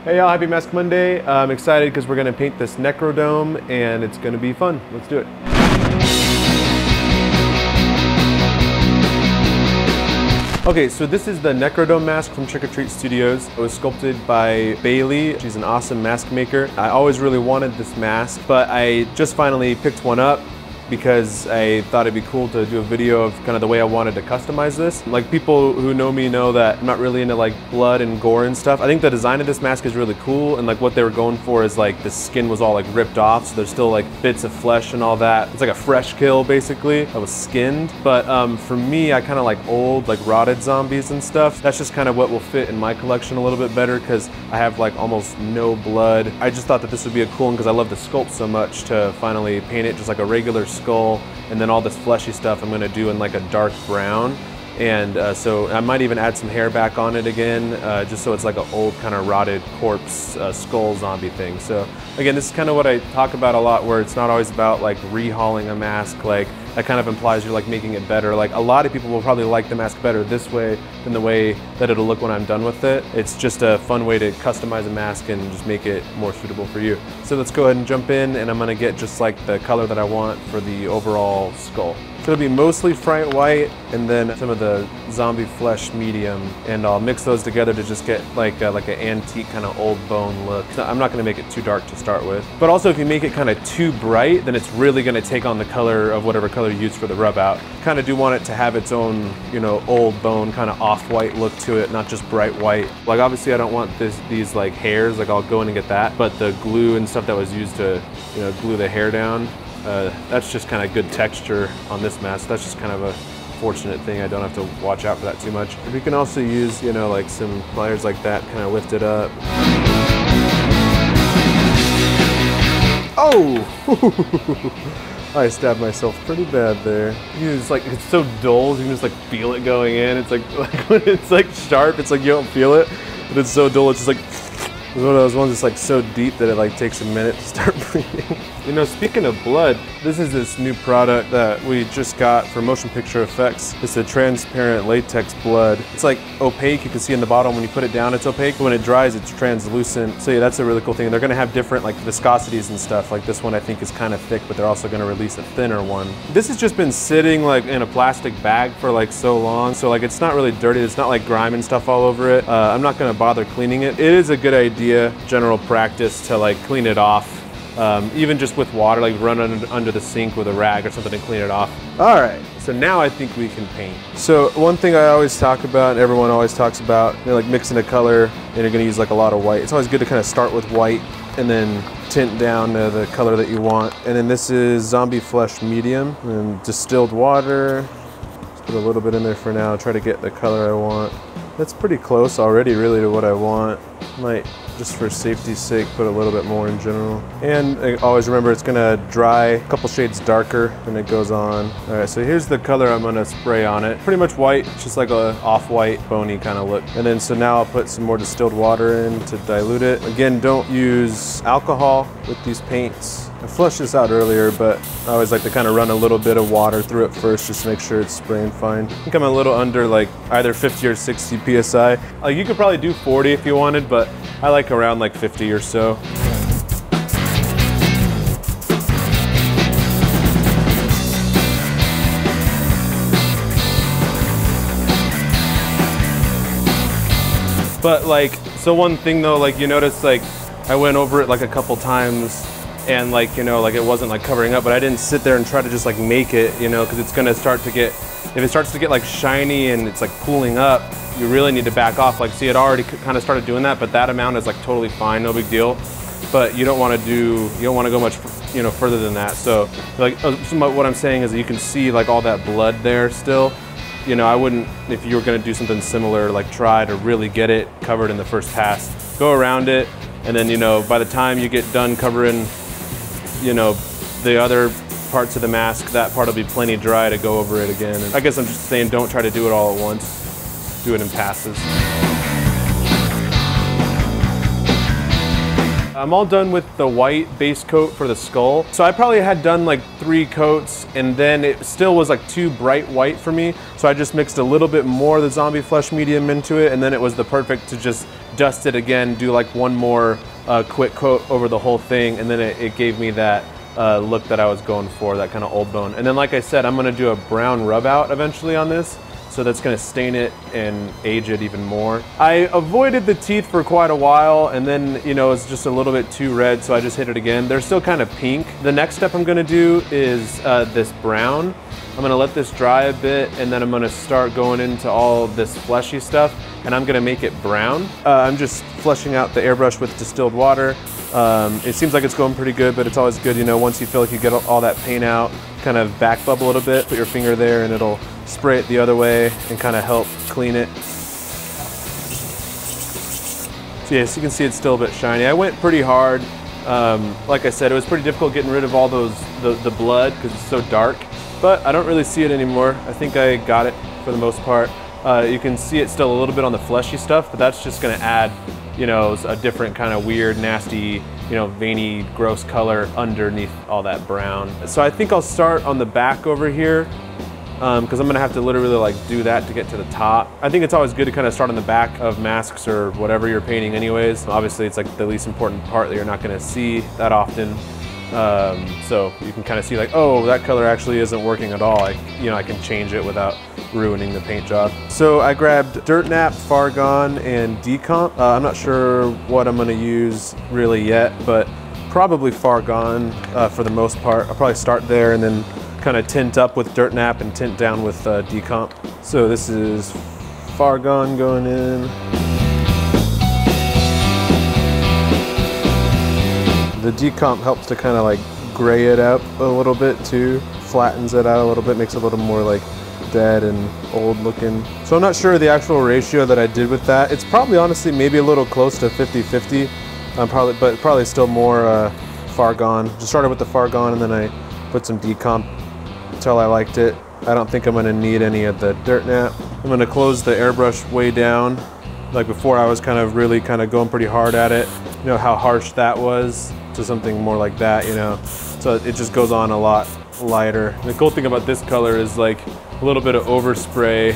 Hey y'all, happy Mask Monday. I'm excited because we're gonna paint this Necro Dome and it's gonna be fun. Let's do it. Okay, so this is the Necro Dome mask from Trick or Treat Studios. It was sculpted by Bailey. She's an awesome mask maker. I always really wanted this mask, but I just finally picked one up because I thought it'd be cool to do a video of kind of the way I wanted to customize this. Like, people who know me know that I'm not really into like blood and gore and stuff. I think the design of this mask is really cool, and like what they were going for is like the skin was all like ripped off, so there's still like bits of flesh and all that. It's like a fresh kill basically that was skinned. But for me, I kind of like old, like rotted zombies and stuff. That's just kind of what will fit in my collection a little bit better because I have like almost no blood. I just thought that this would be a cool one because I love the sculpt so much to finally paint it just like a regular skull, and then all this fleshy stuff I'm gonna do in like a dark brown. And so I might even add some hair back on it again, just so it's like an old kind of rotted corpse skull zombie thing. So again, this is kind of what I talk about a lot, where it's not always about like rehauling a mask. Like, that kind of implies you're like making it better. Like, a lot of people will probably like the mask better this way than the way that it'll look when I'm done with it. It's just a fun way to customize a mask and just make it more suitable for you. So let's go ahead and jump in, and I'm gonna get just like the color that I want for the overall skull. So it'll be mostly bright white and then some of the zombie flesh medium, and I'll mix those together to just get like an antique kind of old bone look. So I'm not gonna make it too dark to start with. But also, if you make it kind of too bright, then it's really gonna take on the color of whatever color you use for the rub out. Kind of do want it to have its own, you know, old bone kind of off-white look to it, not just bright white. Like, obviously I don't want these like hairs, like I'll go in and get that, but the glue and stuff that was used to, you know, glue the hair down, that's just kind of good texture on this mask. That's just kind of a fortunate thing. I don't have to watch out for that too much. We can also use, you know, like some pliers like that, kind of lift it up. Oh! I stabbed myself pretty bad there. It's like, it's so dull, you can just like feel it going in. It's like when it's like sharp, it's like you don't feel it, but it's so dull, it's just like, it's one of those ones that's like so deep that it like takes a minute to start bleeding. You know, speaking of blood, this is this new product that we just got for motion picture effects. It's a transparent latex blood. It's like opaque. You can see in the bottom when you put it down, it's opaque. When it dries, it's translucent. So yeah, that's a really cool thing. They're gonna have different like viscosities and stuff. Like this one I think is kind of thick, but they're also gonna release a thinner one. This has just been sitting like in a plastic bag for like so long. So like, it's not really dirty. It's not like grime and stuff all over it. I'm not gonna bother cleaning it. It is a good idea, general practice, to like clean it off. Even just with water, like run under the sink with a rag or something to clean it off. All right, so now I think we can paint. So one thing I always talk about, and everyone always talks about, you know, like mixing a color, and you're gonna use like a lot of white. It's always good to kind of start with white and then tint down to the color that you want. And then this is zombie flesh medium and distilled water. Let's put a little bit in there for now, try to get the color I want. That's pretty close already really to what I want. Might, just for safety's sake, put a little bit more in general. And always remember, it's gonna dry a couple shades darker than it goes on. All right, so here's the color I'm gonna spray on it. Pretty much white, just like a off-white, bony kind of look. And then so now I'll put some more distilled water in to dilute it. Again, don't use alcohol with these paints. I flushed this out earlier, but I always like to kind of run a little bit of water through it first just to make sure it's spraying fine. I think I'm a little under like either 50 or 60 PSI. Like, you could probably do 40 if you wanted, but I like around like 50 or so. But like, so one thing though, like you notice, like I went over it like a couple times, and like, you know, like it wasn't like covering up, but I didn't sit there and try to just like make it, you know, because it's gonna start to get, if it starts to get like shiny and it's like pooling up, you really need to back off. Like, see, it already kind of started doing that, but that amount is like totally fine, no big deal. But you don't want to go much, you know, further than that. So like, what I'm saying is that you can see like all that blood there still. You know, I wouldn't, if you were gonna do something similar, like try to really get it covered in the first pass. Go around it, and then, you know, by the time you get done covering, you know, the other parts of the mask, that part will be plenty dry to go over it again. And I guess I'm just saying, don't try to do it all at once. Do it in passes. I'm all done with the white base coat for the skull. So I probably had done like 3 coats, and then it still was like too bright white for me. So I just mixed a little bit more of the zombie flesh medium into it, and then it was the perfect to just dust it again, do like one more quick coat over the whole thing, and then it gave me that look that I was going for, that kind of old bone. And then like I said, I'm gonna do a brown rub out eventually on this, so that's gonna stain it and age it even more. I avoided the teeth for quite a while, and then, you know, it's just a little bit too red, so I just hit it again. They're still kind of pink. The next step I'm gonna do is this brown. I'm gonna let this dry a bit, and then I'm gonna start going into all this fleshy stuff, and I'm gonna make it brown. I'm just flushing out the airbrush with distilled water. It seems like it's going pretty good, but it's always good, you know, once you feel like you get all that paint out, kind of back bubble a little bit, put your finger there, and it'll spray it the other way and kind of help clean it. So yes, you can see it's still a bit shiny. I went pretty hard. Like I said, it was pretty difficult getting rid of all the blood because it's so dark, but I don't really see it anymore. I think I got it for the most part. You can see it still a little bit on the fleshy stuff, but that's just gonna add, you know, a different kind of weird, nasty, you know, veiny, gross color underneath all that brown. So I think I'll start on the back over here, because I'm gonna have to literally like do that to get to the top. I think it's always good to kind of start on the back of masks or whatever you're painting anyways. Obviously it's like the least important part that you're not gonna see that often. So you can kind of see like, oh, that color actually isn't working at all. I can change it without ruining the paint job. So I grabbed Dirt Nap, Fargon, and Decomp. I'm not sure what I'm gonna use really yet, but probably Fargon for the most part. I'll probably start there and then kind of tint up with Dirt Nap and tint down with Decomp. So this is Fargon going in. The Decomp helps to kind of like gray it up a little bit too, flattens it out a little bit, makes it a little more like dead and old looking. So I'm not sure the actual ratio that I did with that. It's probably honestly maybe a little close to 50-50, but probably still more Fargon. Just started with the Fargon and then I put some Decomp until I liked it. I don't think I'm gonna need any of the Dirt Nap. I'm gonna close the airbrush way down. Like before I was really going pretty hard at it. You know how harsh that was to something more like that, you know. So it just goes on a lot lighter. The cool thing about this color is like a little bit of overspray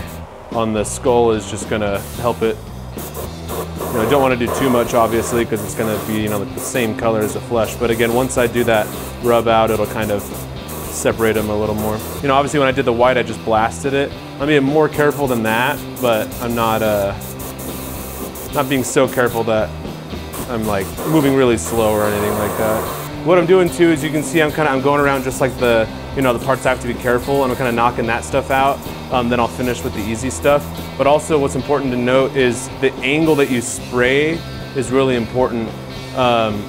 on the skull is just gonna help it. You know, I don't want to do too much obviously because it's gonna be, you know, the same color as the flesh. But again, once I do that rub out, it'll kind of separate them a little more. You know, obviously when I did the white, I just blasted it. I'm being more careful than that, but I'm not being so careful that I'm like moving really slow or anything like that. What I'm doing too is you can see I'm going around just like the, you know, the parts I have to be careful, and I'm kind of knocking that stuff out. Then I'll finish with the easy stuff. But also what's important to note is the angle that you spray is really important.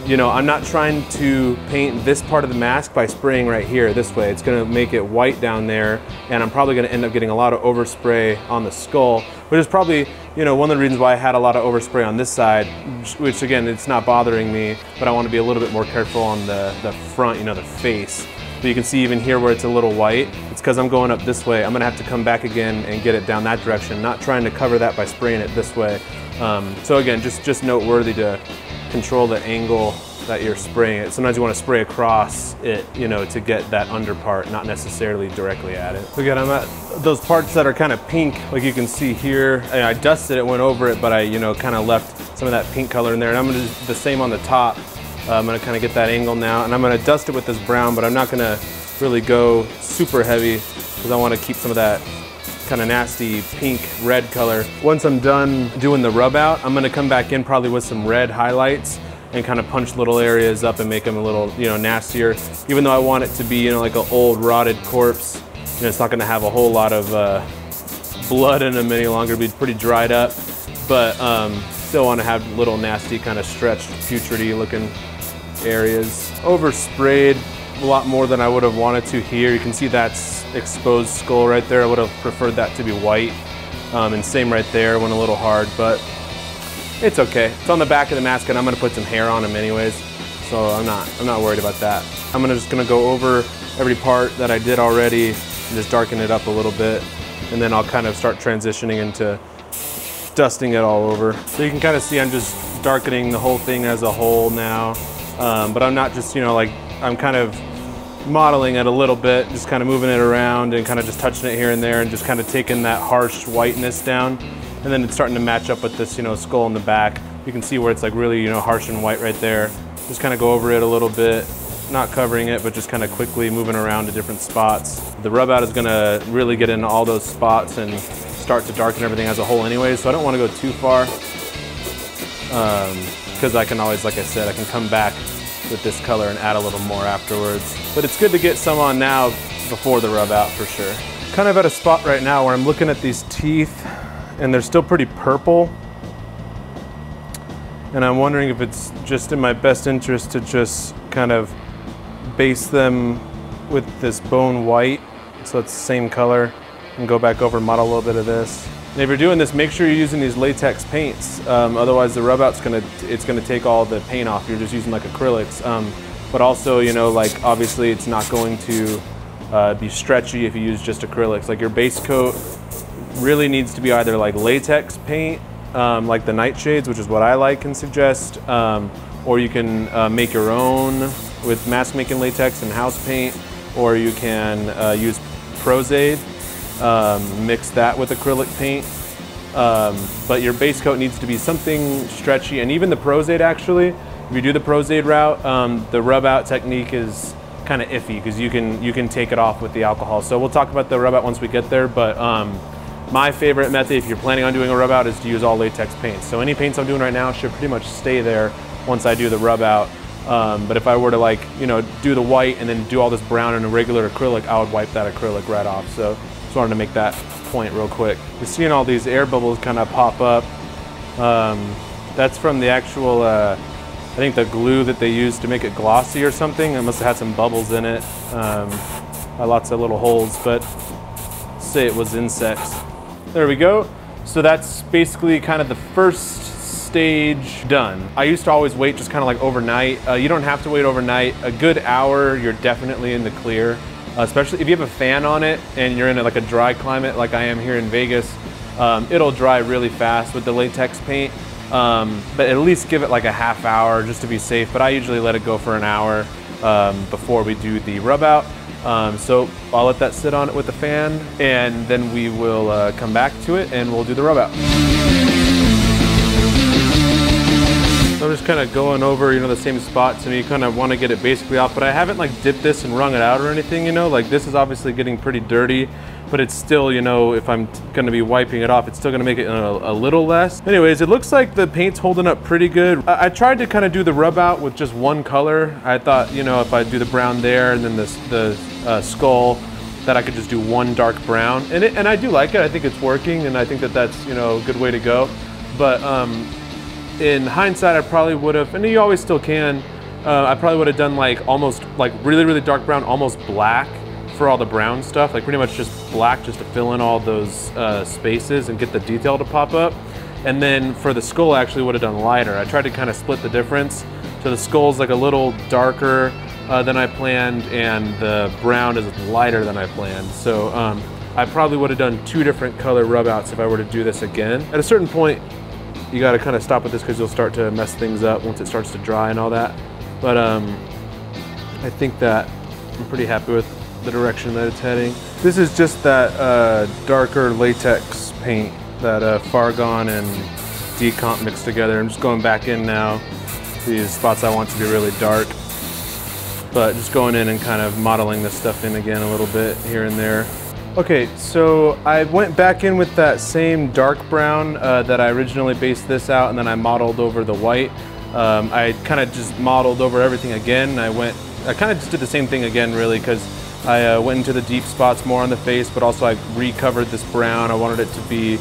You know, I'm not trying to paint this part of the mask by spraying right here this way. It's gonna make it white down there, and I'm probably gonna end up getting a lot of overspray on the skull, which is probably, you know, one of the reasons why I had a lot of overspray on this side, which again, it's not bothering me, but I wanna be a little bit more careful on the front, you know, the face. But you can see even here where it's a little white, it's because I'm going up this way. I'm gonna have to come back again and get it down that direction, not trying to cover that by spraying it this way. So again, just noteworthy to control the angle that you're spraying it. Sometimes you want to spray across it, you know, to get that under part, not necessarily directly at it. So again, I'm at those parts that are kind of pink, like you can see here. I dusted it, went over it, but I, you know, kind of left some of that pink color in there. And I'm gonna do the same on the top. I'm gonna kind of get that angle now, and I'm gonna dust it with this brown, but I'm not gonna really go super heavy because I want to keep some of that kind of nasty pink red color. Once I'm done doing the rub out, I'm gonna come back in probably with some red highlights and kind of punch little areas up and make them a little, you know, nastier. Even though I want it to be, you know, like an old rotted corpse, you know, it's not gonna have a whole lot of blood in them any longer. It'll be pretty dried up, but still want to have little nasty kind of stretched, putridy looking areas. Oversprayed a lot more than I would have wanted to here. You can see that's exposed skull right there. I would have preferred that to be white. And same right there, went a little hard, but it's okay. It's on the back of the mask and I'm gonna put some hair on him anyways. So I'm not worried about that. I'm just gonna go over every part that I did already and just darken it up a little bit. And then I'll kind of start transitioning into dusting it all over. So you can kind of see I'm just darkening the whole thing as a whole now. But I'm not just, you know, like, I'm kind of modeling it a little bit, just kind of moving it around and kind of just touching it here and there and just kind of taking that harsh whiteness down. And then it's starting to match up with this, you know, skull in the back. You can see where it's like really, you know, harsh and white right there. Just kind of go over it a little bit, not covering it, but just kind of quickly moving around to different spots. The rub out is gonna really get into all those spots and start to darken everything as a whole anyway, so I don't wanna go too far. Because I can always, like I said, I can come back with this color and add a little more afterwards. But it's good to get some on now before the rub out for sure. Kind of at a spot right now where I'm looking at these teeth and they're still pretty purple. And I'm wondering if it's just in my best interest to just kind of base them with this bone white, so it's the same color, and go back over and model a little bit of this. And if you're doing this, make sure you're using these latex paints. Otherwise the rub out's it's gonna take all the paint off. You're just using like acrylics. But also, you know, like obviously it's not going to be stretchy if you use just acrylics. Like your base coat really needs to be either like latex paint, like the nightshades, which is what I like and suggest, or you can make your own with mask making latex and house paint, or you can use Prozade, mix that with acrylic paint. But your base coat needs to be something stretchy, and even the Prozade actually, if you do the Prozade route, the rub out technique is kind of iffy because you can take it off with the alcohol. So we'll talk about the rub out once we get there, but my favorite method if you're planning on doing a rub out is to use all latex paints. So any paints I'm doing right now should pretty much stay there once I do the rub out. But if I were to, like, you know, do the white and then do all this brown in a regular acrylic, I would wipe that acrylic right off. So just wanted to make that point real quick. You're seeing all these air bubbles kind of pop up. That's from the actual, I think the glue that they used to make it glossy or something. It must have had some bubbles in it. Lots of little holes, but say it was insects. There we go. So that's basically kind of the first stage done. I used to always wait just kind of like overnight. You don't have to wait overnight. A good hour, you're definitely in the clear. Especially if you have a fan on it and you're in like a dry climate like I am here in Vegas, it'll dry really fast with the latex paint. But at least give it like a half hour just to be safe. But I usually let it go for an hour before we do the rub out. So I'll let that sit on it with the fan, and then we will come back to it and we'll do the rub out. So I'm just kind of going over, you know, the same spots, and you kind of want to get it basically off, but I haven't like dipped this and wrung it out or anything, you know, like this is obviously getting pretty dirty, but it's still, you know, if I'm going to be wiping it off, it's still going to make it a little less. Anyways, it looks like the paint's holding up pretty good. I tried to kind of do the rub out with just one color. I thought, you know, if I do the brown there and then the skull, that I could just do one dark brown, and I do like it. I think it's working, and I think that that's, you know, a good way to go. But in hindsight, I probably would have, and you always still can, I probably would have done like almost like really, really dark brown, almost black for all the brown stuff, like pretty much just black just to fill in all those spaces and get the detail to pop up. And then for the skull, I actually would have done lighter. I tried to kind of split the difference. So the skull's like a little darker than I planned, and the brown is lighter than I planned. So I probably would have done two different color rub outs if I were to do this again. At a certain point, you got to kind of stop with this because you'll start to mess things up once it starts to dry and all that. But I think that I'm pretty happy with the direction that it's heading. This is just that darker latex paint that Fargon and Decomp mixed together. I'm just going back in now to these spots I want to be really dark, but just going in and kind of modeling this stuff in again a little bit here and there. Okay, so I went back in with that same dark brown that I originally based this out, and then I modeled over the white. I kind of just modeled over everything again. I kind of just did the same thing again, really, because I went into the deep spots more on the face, but also I recovered this brown. I wanted it to be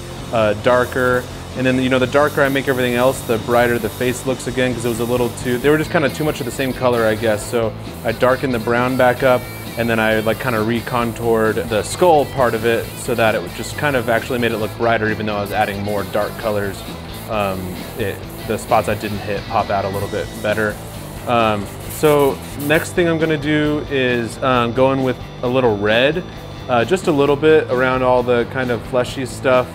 darker. And then, you know, the darker I make everything else, the brighter the face looks again, because it was a little too, they were just kind of too much of the same color, I guess. So I darkened the brown back up, and then I like kind of recontoured the skull part of it so that it just kind of actually made it look brighter, even though I was adding more dark colors. The spots I didn't hit pop out a little bit better. So next thing I'm gonna do is go in with a little red, just a little bit around all the kind of fleshy stuff,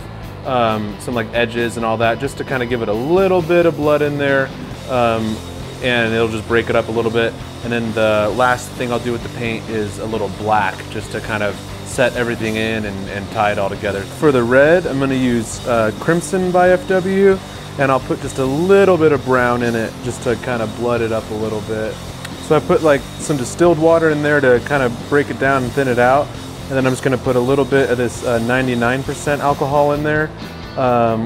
some like edges and all that, just to kind of give it a little bit of blood in there, and it'll just break it up a little bit. And then the last thing I'll do with the paint is a little black, just to kind of set everything in and tie it all together. For the red, I'm gonna use Crimson by FW. and I'll put just a little bit of brown in it just to kind of blood it up a little bit. So I put like some distilled water in there to kind of break it down and thin it out. And then I'm just gonna put a little bit of this 99% alcohol in there,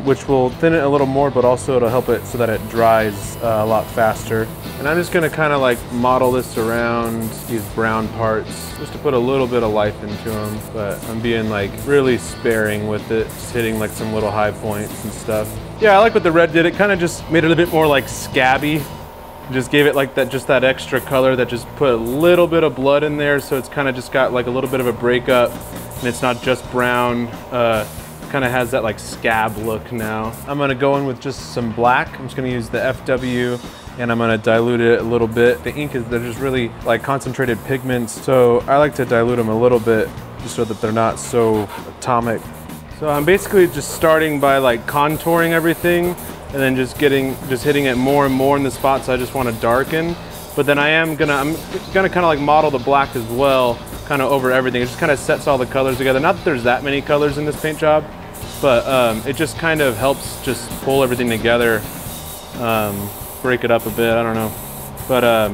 which will thin it a little more, but also it'll help it so that it dries a lot faster. And I'm just gonna kind of like model this around these brown parts, just to put a little bit of life into them. But I'm being like really sparing with it, just hitting like some little high points and stuff. Yeah, I like what the red did. It kind of just made it a bit more like scabby. Just gave it like that, just that extra color that just put a little bit of blood in there, so it's kind of just got like a little bit of a breakup, and it's not just brown. Kind of has that like scab look now. I'm gonna go in with just some black. I'm just gonna use the FW, and I'm gonna dilute it a little bit. The ink they're just really like concentrated pigments, so I like to dilute them a little bit just so that they're not so atomic. So I'm basically just starting by like contouring everything, and then just hitting it more and more in the spots I just want to darken. But then I'm gonna kind of like model the black as well, kind of over everything. It just kind of sets all the colors together. Not that there's that many colors in this paint job, but it just kind of helps just pull everything together, break it up a bit, I don't know. But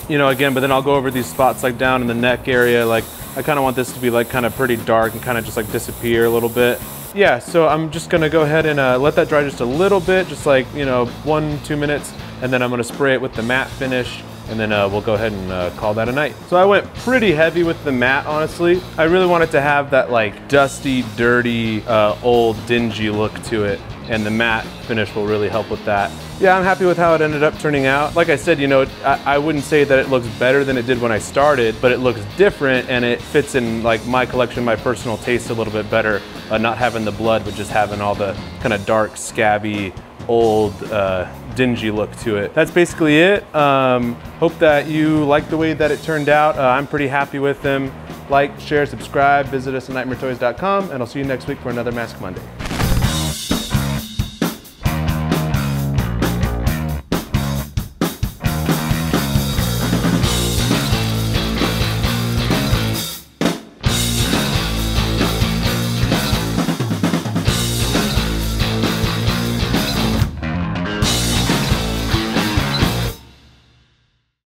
you know, again, but then I'll go over these spots like down in the neck area. Like I kind of want this to be like kind of pretty dark and kind of just like disappear a little bit. Yeah, so I'm just gonna go ahead and let that dry just a little bit, just like, you know, 1-2 minutes, and then I'm gonna spray it with the matte finish, and then we'll go ahead and call that a night. So I went pretty heavy with the matte, honestly. I really wanted to have that like dusty, dirty, old, dingy look to it, and the matte finish will really help with that. Yeah, I'm happy with how it ended up turning out. Like I said, you know, I wouldn't say that it looks better than it did when I started, but it looks different, and it fits in like my collection, my personal taste a little bit better, not having the blood, but just having all the kind of dark, scabby, old, dingy look to it. That's basically it. Hope that you like the way that it turned out. I'm pretty happy with them. Like, share, subscribe, visit us at nightmaretoys.com, and I'll see you next week for another Mask Monday.